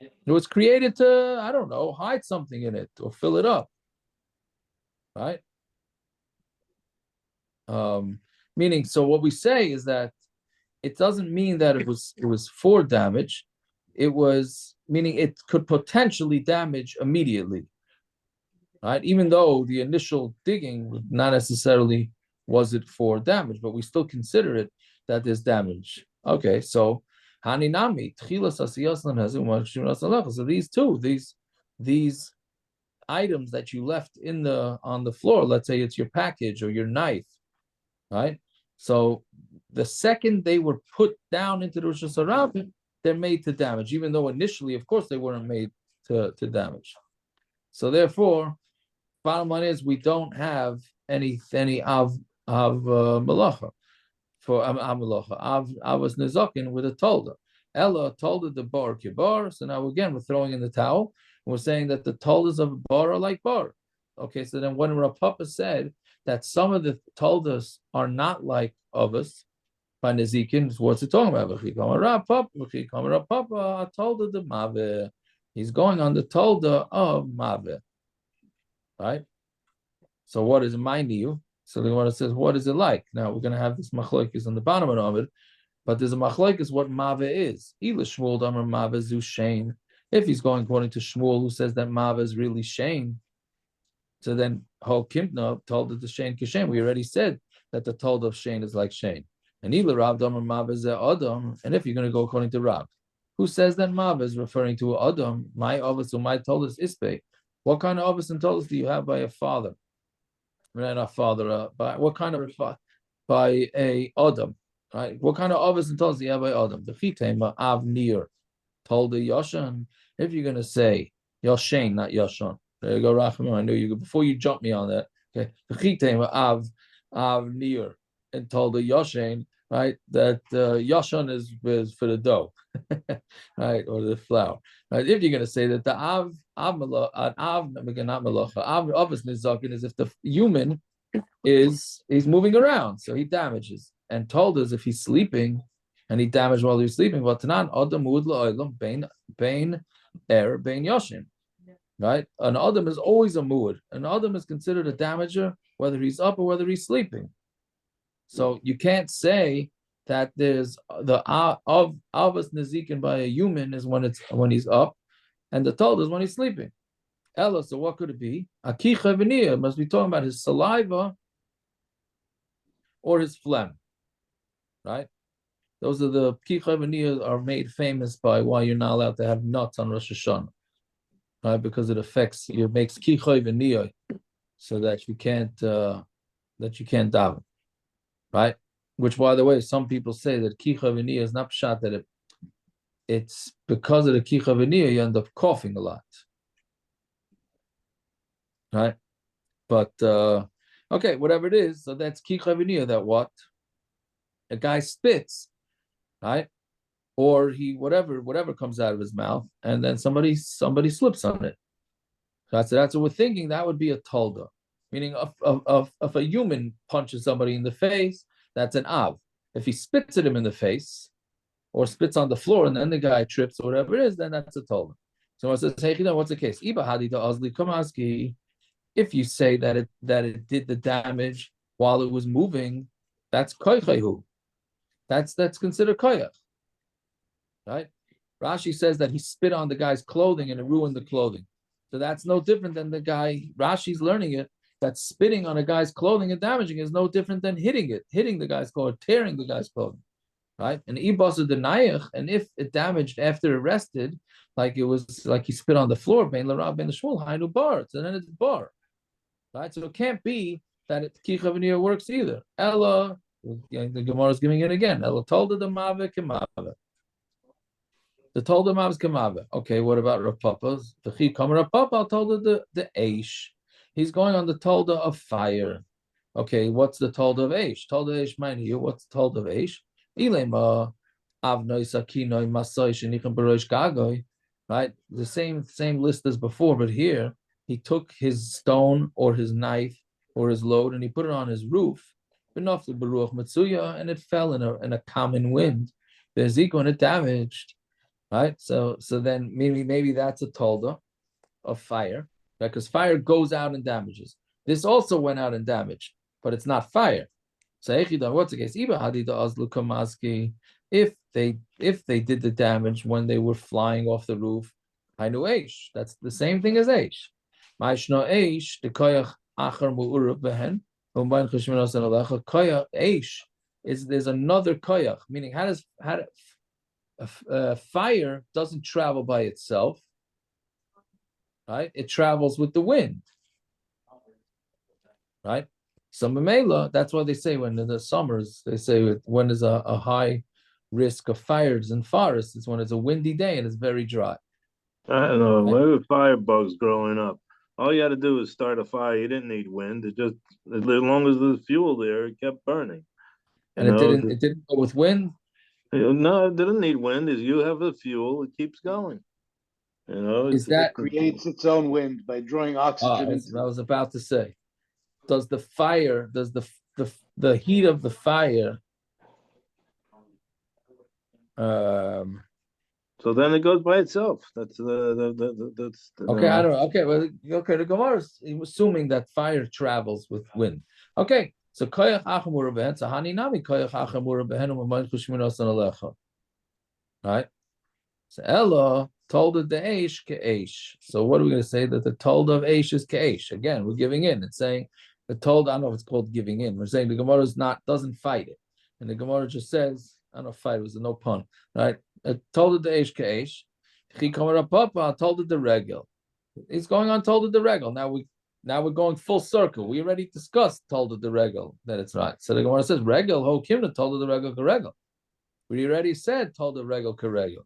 It was created to, I don't know, hide something in it or fill it up, right? Meaning, so what we say is that it doesn't mean that it was for damage. It was meaning it could potentially damage immediately. Right, even though the initial digging not necessarily was it for damage, but we still consider it that there's damage. Okay, so haninami so these items that you left on the floor, let's say it's your package or your knife, right? So the second they were put down into the Rishus Harabim, they're made to damage, even though initially, of course, they weren't made to damage. So therefore, bottom line is we don't have any av malacha for malacha. Av was nizakin with a tolda. Ella tolda the bar kibar. So now again we're throwing in the towel. And we're saying that the toldas of bar are like bar. Okay, so then when Rav Papa said that some of the toldas are not like others by nizikin, what's it talking about? Tolda the mave. He's going on the tolda of mave. Right? So what is it mind you? So the Gemara says, what is it like? Now we're going to have this machlokes on the bottom of it, but there's a machlokes what mave is. Shmuel damar mave zu shein. If he's going according to Shmuel, who says that mave is really shein, so then Ho Kimna told it the shein kishen. We already said that the told of shein is like shein. And Ila Rav damar mave ze adam. And if you're going to go according to Rav, who says that mave is referring to adam, my ovis or my told us ispe. What kind of ovis and told us do you have by a father? Not father, by what kind of by a Adam, right? What kind of ovis and told do you have by Adam? The chitema av near told the Yoshan. If you're gonna say Yoshain, not Yoshan, there you go, Rachman. I knew you before you jump me on that. Okay, the chitema av near and told the Yoshain, right? That Yoshan is for the dough, right, or the flour. Right? If you're gonna say that the av nizakin is if the human is moving around, so he damages. And told us if he's sleeping and he damaged while he's sleeping, right? An adam is always a muad. An adam is considered a damager whether he's up or whether he's sleeping. So you can't say that there's the of avas nizikin by a human is when he's up, and the told is when he's sleeping. Ella, so what could it be? Akicha v'niyah must be talking about his saliva or his phlegm, right? Those are the kicha v'niyah are made famous by why you're not allowed to have nuts on Rosh Hashanah, right? Because it affects makes kicha v'niyah, so that you can't daven, right? Which, by the way, some people say that kicha v'niyah is not pshat that it's because of the kicha v'niyah you end up coughing a lot. Right, but okay, whatever it is, so that's kicha v'niyah. That what a guy spits, right, or he whatever comes out of his mouth, and then somebody slips on it. That's what we're thinking. That would be a tolda, meaning if a human punches somebody in the face, that's an av. If he spits at him in the face, or spits on the floor, and then the guy trips or whatever it is, then that's a tolda. So it says, hey, what's the case? Iba hadita azli kamaski. If you say that it did the damage while it was moving, that's koichehu. That's considered koyach, right? Rashi says that he spit on the guy's clothing and it ruined the clothing. So that's no different than the guy. Rashi's learning it that spitting on a guy's clothing and damaging is no different than hitting the guy's clothing, tearing the guy's clothing, right? And ibasa denayach, and if it damaged after it rested, like it was like he spit on the floor, bein l'rab bein l'shmuel hainu bar, so then it's bar. Right, so it can't be that kicha v'niyah works either. Ella, the Gemara is giving it again. Ella told the mave kemave. The told the mave kemave. Okay, what about Rav Papa's? The chi Kamma Rav Papa told the eish. He's going on the tolda of fire. Okay, what's the tolda of eish? Tolda eish, mind you, what's the tolda of eish? Ilema avnoi sakinoi masoi shenichem barosh gagoy. Right, the same list as before, but here. He took his stone or his knife or his load and he put it on his roof, and it fell in a common wind. And it damaged, right? So then maybe that's a tolda of fire, right? Because fire goes out and damages. This also went out and damaged, but it's not fire. So what's the case? If they did the damage when they were flying off the roof, I know eish. That's the same thing as eish. Ma'ishno eish the koyach achar mu'urav behen umbain cheshmenos alecha koyach eish is there's another koyach, meaning how fire doesn't travel by itself, right? It travels with the wind, right? So Mamela, that's why they say when in the summers they say when there's a high risk of fires in forests, it's when it's a windy day and it's very dry. I don't know. Maybe firebugs growing up. All you had to do was start a fire. You didn't need wind. It just, as long as there's fuel there, it kept burning. And it didn't go with wind? No, it didn't need wind. As you have the fuel, it keeps going. It creates its own wind by drawing oxygen into I was about to say, does the heat of the fire so then it goes by itself. That's okay. I don't know. Okay, well, okay. The Gemara is assuming that fire travels with wind. Okay, so koyach achamura behen. So hani nami koyach achamura behen u'mayin chushminos alecha. Right. So Ella told the eish ke'eish. So what are we going to say? That the told of eish is ke'eish. Again, we're giving in. It's saying the told. I don't know if it's called giving in. We're saying the Gemara doesn't fight it, and the Gemara just says, I don't know if fight was no pun, right? Told it the eish ke'eish. He told it the regel. He's going on told it the regel. Now we're going full circle. We already discussed told it the regel that it's right. So the Gemara says regel ho kimna told it the regel karegel. We already said told the regel karegel.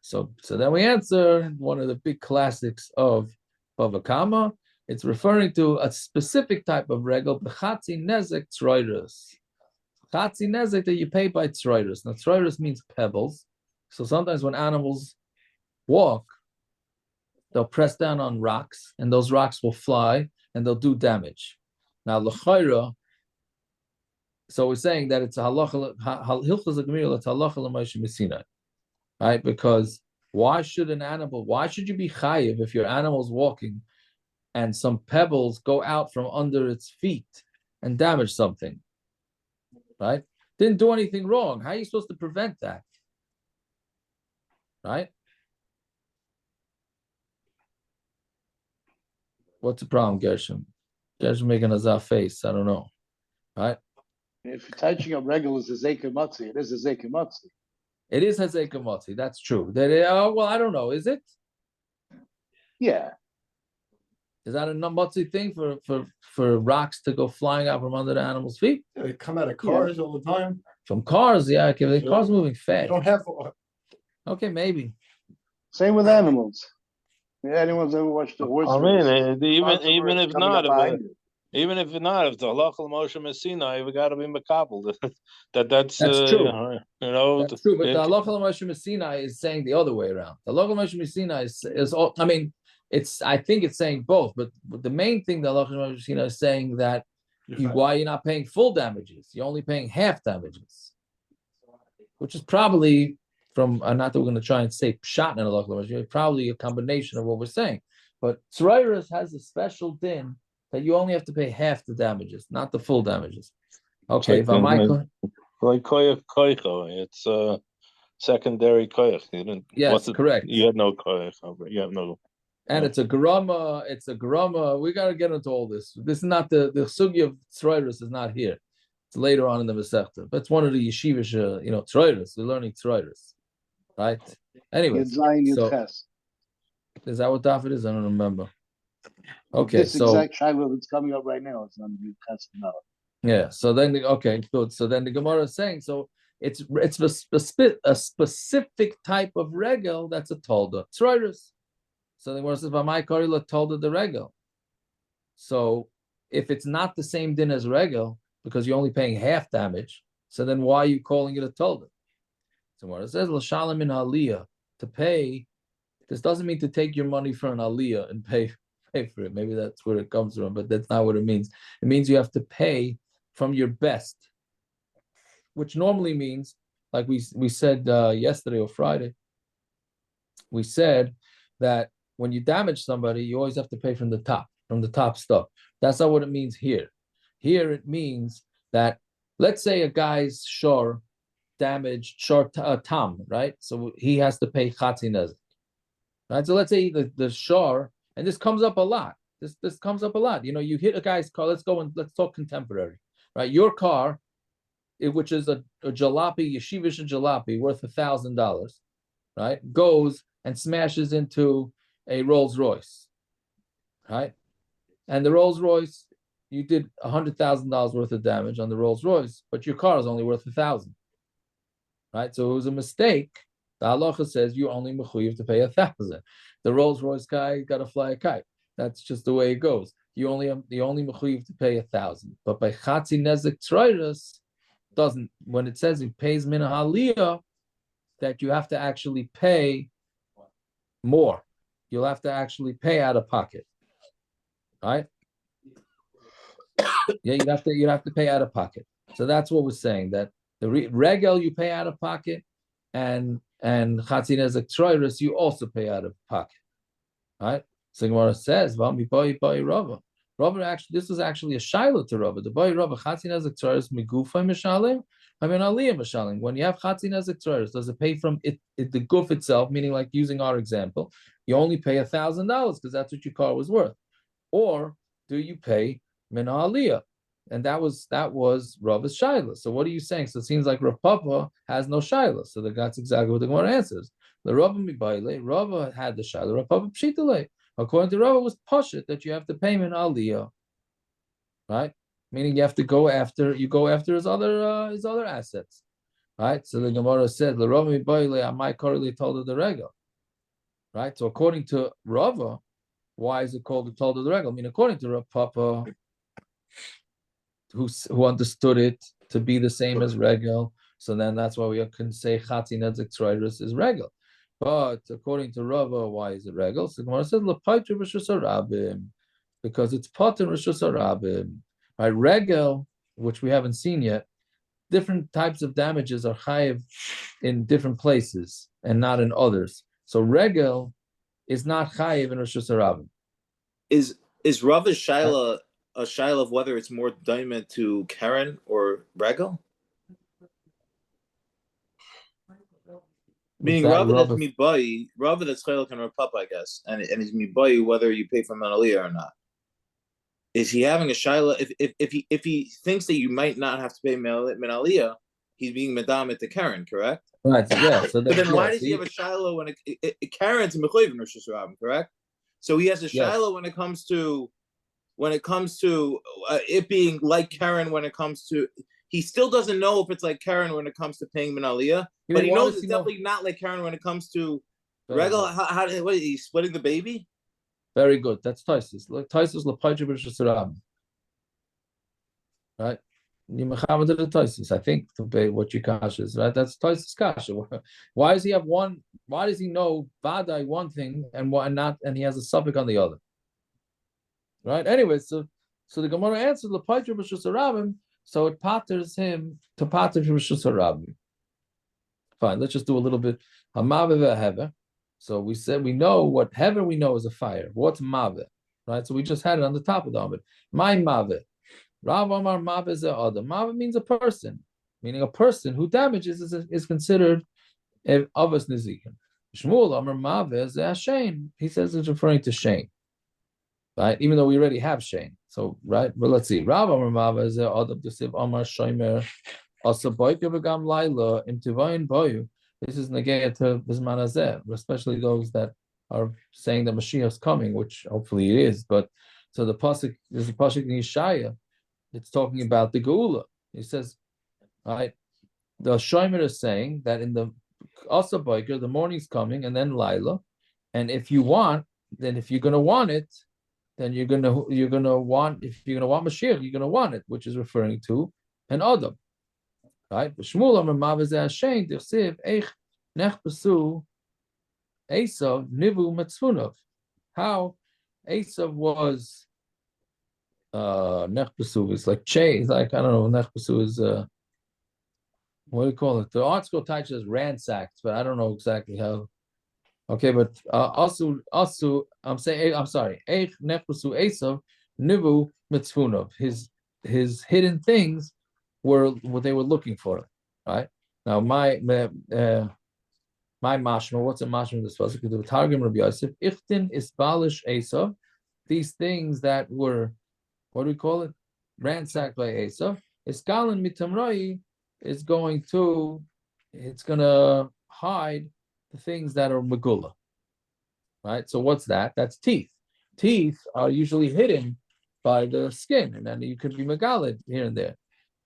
So then we answer one of the big classics of Bava Kamma. It's referring to a specific type of regel, b'chatzi nezek tzroiros. Chatzi nezek that you pay by tzroiros. Now tzroiros means pebbles. So sometimes when animals walk, they'll press down on rocks, and those rocks will fly, and they'll do damage. Now l'chayra, so we're saying that it's a halacha hilchos ha'gemira, it's halacha l'Moshe Messinai. Right? Because why should you be chayiv if your animal's walking and some pebbles go out from under its feet and damage something? Right? Didn't do anything wrong. How are you supposed to prevent that? Right? What's the problem, Gershom? Gershom making a zah face. I don't know. Right? If you're touching a regular is a zekematzi, it is a zekematzi. It is Hazeka Motzi, that's true. Well, I don't know. Is it? Yeah. Is that a Motzi thing for rocks to go flying out from under the animal's feet? Yeah, they come out of cars all the time. From cars, yeah. Okay, the car's moving fast. You don't have. Okay, maybe. Same with animals. Anyone's ever watched the horse race? Even if not, if it's a halacha Moshe Messina, we got to be makabel. That's true. That's true. But the halacha Moshe Messina is saying the other way around. The halacha Moshe Messina is all. I mean, I think it's saying both. But the main thing the halacha Moshe Messina is saying that why you're not paying full damages, you're only paying half damages, which is probably from. Not that we're going to try and say pshat in halacha Moshe Messina, probably a combination of what we're saying. But tzroiros has a special din that you only have to pay half the damages, not the full damages. Okay, like koyach koicho, it's secondary koyach. Yes, correct. You had no koyach. You have no. And it's a grama. It's a grama. We got to get into all this. This is not the sugi of tzroiros is not here. It's later on in the Masechta. But it's one of the yeshivish, tzroiros. We're learning tzroiros, right? Anyway, so is that what daf it is? I don't remember. Okay, this exact shiloh that's coming up right now is on the test now. Yeah. So then, okay, good. So then the Gemara is saying, so it's a specific type of regel that's a tolda tzroiros. So the Gemara says, "V'may korila tolda the regel." So if it's not the same din as regel because you're only paying half damage, so then why are you calling it a tolda? So Gemara says, "L'shalom in aliyah," to pay. This doesn't mean to take your money for an aliyah and pay for it. Maybe that's where it comes from, but that's not what it means. It means you have to pay from your best, which normally means, like we said yesterday or Friday, we said that when you damage somebody, you always have to pay from the top stuff. That's not what it means here. Here it means that, let's say a guy's shor damaged tam, right? So he has to pay chatzi nezek. Right? So let's say the shor, and this comes up a lot. This comes up a lot. You hit a guy's car. Let's talk contemporary, right? Your car, which is a jalopy, yeshivish jalopy, worth $1,000, right? Goes and smashes into a Rolls Royce, right? And the Rolls Royce, you did $100,000 worth of damage on the Rolls Royce, but your car is only worth $1,000, right? So it was a mistake. The halacha says you only mechuyev to pay $1,000. The Rolls Royce guy got to fly a kite. That's just the way it goes. You only mechuyev to pay 1,000. But by chatzi nezek tzroiros, doesn't. When it says it pays min haliyah, that you have to actually pay more. You'll have to actually pay out of pocket, right? Yeah, you have to pay out of pocket. So that's what we're saying, that the regel you pay out of pocket, and chatzi nezek tzroiros you also pay out of pocket, right? So Gemara says, Rava actually, this is actually a shiloh to Rava. The boy Rava chatzi nezek tzroiros migufa mishalim. I mean, aliyah mishalim. When you have chatzi nezek tzroiros, does it pay from it the goof itself? Meaning, like using our example, you only pay $1,000 because that's what your car was worth, or do you pay min aliyah? And that was Rava's shiloh. So what are you saying? So it seems like Rav Papa has no shiloh. So that's exactly what the Gemara answers. The Rava had the shiloh. Rav Papa pshitale. According to Rava, was pashut that you have to pay min aliyah, right? Meaning you have to go after his other assets, right? So the Gemara said, "The Rava mibayle amai koreli told of the regal," right? So according to Rava, why is it called the told of the regal? I mean, according to Rav Papa, who understood it to be the same as regal, so then that's why we can say chatzi nezek tzroiros is regal. But according to Rava, why is it regal? So Gemara says l'paitru b'shus harabim, because it's pater b'shus harabim. Right, regal, which we haven't seen yet, different types of damages are chayiv in different places and not in others. So regal is not chayiv in rishus harabim. Is Rava's shaila a shaila of whether it's more diamond to Karen or regal? Meaning Rava that's mibai, Rava that's chayil can Rav Papa, I guess, and it's mibai whether you pay for manaliyah or not. Is he having a shaila? If he thinks that you might not have to pay manaliyah, he's being madam to Karen, correct? Right. Yeah. So but then why does he have a shaila when Karen's a mechuyev in Rosh Hashanah, correct? So he has a shaila when it comes to it being like Karen when it comes to. He still doesn't know if it's like Karen when it comes to paying Minaliyah, but he knows it's definitely not like Karen when it comes to regal. What is he splitting the baby? Very good. That's Taisus. Taisus l'paitru b'rishus harabim. Right? You mechamed to the Taisus. I think what your kasha is, right? That's Taisus kasha. Why does he have one? Why does he know vadai one thing and why not? And he has a suffix on the other. Right. Anyway, so the Gemara answers l'paitru b'rishus harabim. So it patters him to pater from Rishus Harabim. Fine, let's just do a little bit. Hamave ve'hever. So we said we know what hever we know is a fire. What's mave? Right? So we just had it on the top of the Amid. My mave. Rav Amar mave is a other. Mave means a person, meaning a person who damages is considered avos nizikin. Shmuel Amar mave is a Shane. He says it's referring to Shane. Right, even though we already have Shane. So, right, but let's see. Rav Amar Mava is Adab Desiv Amar Shomer Asa Boyke V'Gam Laila Im Tivayin Boyu. This is negaya to Bisman Hazeh, especially those that are saying that Mashiach is coming, which hopefully it is. But so the pasuk is a pasuk in Yeshaya. It's talking about the Geula. He says, right, the Shomer is saying that in the Asa Boyke, the morning's coming, and then Laila, and if you want, then if you're going to want it. Then you're gonna want, if you're gonna want Mashiach, you're gonna want it, which is referring to an Adam, right? But Shmuel Amar Mavaz Hashem Dirsiv Eich Nechbesu Esav Nivu Metzfunov. How Esav was Nechbesu is like Che, like I don't know, Nechbesu is what do you call it? The art school teaches ransacked, but I don't know exactly how. Okay, but also I'm sorry. Eich nechbusu Esav nivu mitzvunov. His hidden things were what they were looking for. Right now, my mashma. What's a mashma in this pasuk? The Targum Rabbi Yosef. Ichtin isbalish Esav. These things that were, what do we call it? Ransacked by Esav. Iskalin mitamrai is going to hide the things that are megula, right? So what's that? That's teeth. Teeth are usually hidden by the skin, and then you could be megalid here and there.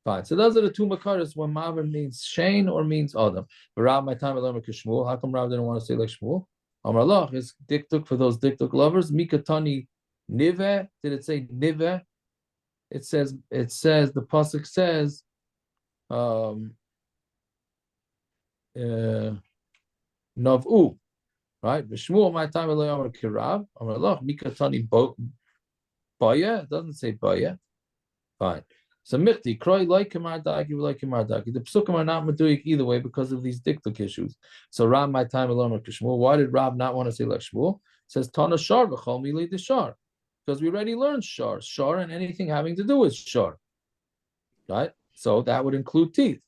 Fine. So those are the two makaras when Maver means Shane or means Adam. But Rav, my time alone with Shmuel. How come Rav didn't want to say like Shmuel? Amar Allah is diktuk for those diktuk lovers. Mikatani Nive, did it say nive? It says the pasuk says Nov'u, right? V'shmuel my time Eloi Amar Kirav, Amar Loch, Mikatani Baya, it doesn't say Baya. Fine. So Michti, Kroy like Kamardaki, like Kamardaki. The Psukim are not Maduik either way because of these diktuk issues. So Rab my time Eloi Amar Kishmuel. Why did Rab not want to say like Shmuel? It says Tana Shar V'chol Mili the Shar. Because we already learned Shar. Shar and anything having to do with Shar. Right? So that would include teeth.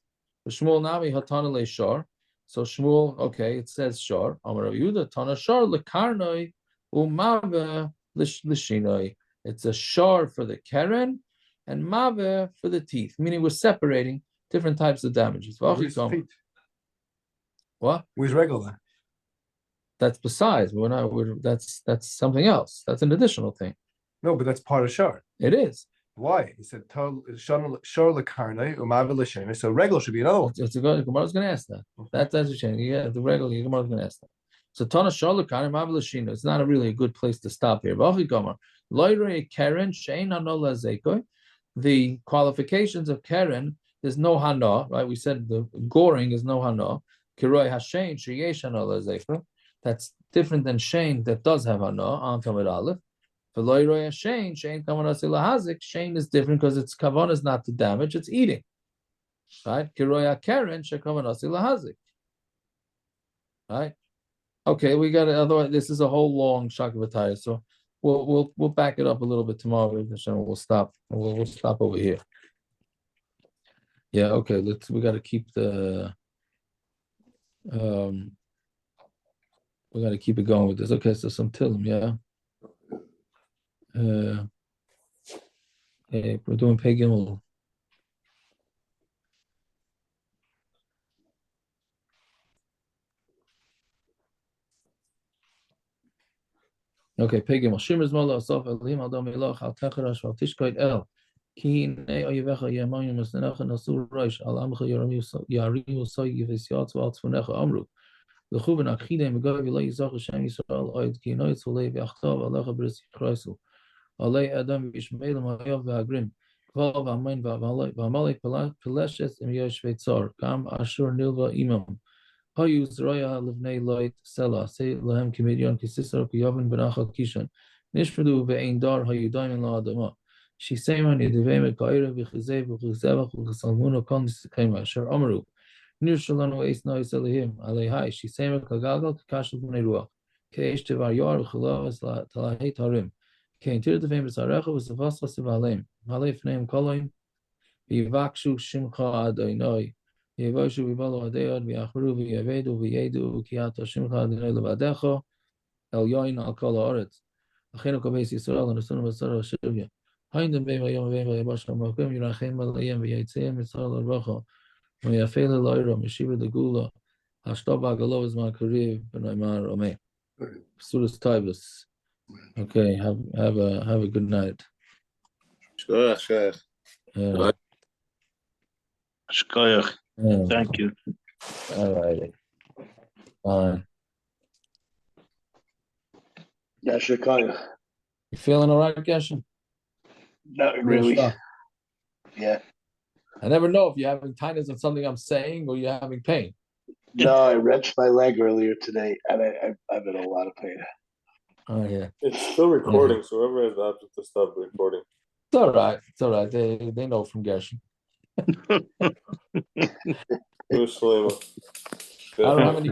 Shmuel Nami Hatana Le Shar. So Shmuel, okay, it says Shar. Amar Yehuda Tana Shar Lekarnoi Umave Lishinoi. It's a Shar for the Keren and Mave for the teeth, meaning we're separating different types of damages. What? Where's regular? That's besides. That's something else. That's an additional thing. No, but that's part of Shar. It is. Why? He said Shar Lekarnoi Umave Lishinoi. So regular should be another one. Gemara's going to ask that. That's a shame. Yeah, the regular Gemara's going to ask that. So Tana Shar Lekarnoi Mave Lishinoi. It's not really a good place to stop here. The qualifications of Keren, there's no Hana, right? We said the goring is no Hana. Kiroi Hashain, Sheyesh Hana Lazekra. That's different than Shane that does have Hana, on Tamid Aleph. For Loiroi Hashain, Shane Kavanasi Lahazik, Shane is different because its Kavan is not to damage, it's eating. Right? Kiroi Keren, Shekavanasi Lahazik. Right? Okay, we got it. Otherwise, this is a whole long Shakavataya. So we'll back it up a little bit tomorrow. We'll stop. We'll stop over here. Yeah, okay. We got to keep the we got to keep it going with this. Okay, so some Tillim, yeah. Hey, we're doing Pei Gimel. Okay, Pei Gimel. Shimmer's Mola Asaf Elohim Adam Elach Al Techarash Al Tishkoit El. Ki Nei Oyevecha Yemayim Masnecha Nasur Rosh Al Amcha Yarimu Soy Yivisyat Al Tzfunecha Amru. L'chuben Achidei Megav Yilai Yizach Hashem Yisrael Oid Ki Noitz Olei V'Achtav Alecha B'Ris Yikroisu. Olei Adam Yishmeil Mayav V'Agrim. Kval V'Amain V'Amalek Peleshes Im Yoshvei Tzor. Kam Ashur Nilva Imam. Hayu Zroya Livnei Loit Sela. Say Lahem Kimedion Kisisar Kiyavin Benachal Kishan. Nishmedu Ve'ein Dar Hayu Daimin La Adama. Shiseiman Yedivei Mekaira V'Chizei V'Chizevach V'Chizalmuna Kol Nisikema. Asher Amaru. Nirshulanu Eis Nois Elihim, Alehai, Shisema Kagagal, Kakashal Neruach, Keish Tevar Yar, Chalavas Talahei Tarim, Kain Tir the famous Arecha was the Vasas of Alem, Halef name Koloim, Vivakshu Shimcha Adonai, Yevoshu Vibalo Adeod, Viachru, Vievedu, Viedu, Kiata Shimcha Adonai Levadecho, El Yoin Al Kala Oretz, Achenu Kabes Yisrael, and the son of Asara Shivya. Hindem Beva Yom Beva Yabasham Makim, Yirachem Malayim, Vietzim, Mitzal Arvacha. Meshiva the Gula, Hashtaba Galo is my career, but I'm Ome. Surah Tivus. Okay, have a good night. Shkoyach. Thank you. All righty. Fine. Yashikaya. You feeling all right, Geshem? Not really. Yeah. I never know if you're having tightness on something I'm saying or you're having pain. No, I wrenched my leg earlier today, and I'm in a lot of pain. Oh yeah. It's still recording, so whoever has the option to stop recording. It's all right. It's all right. They know from Gershon. I don't have any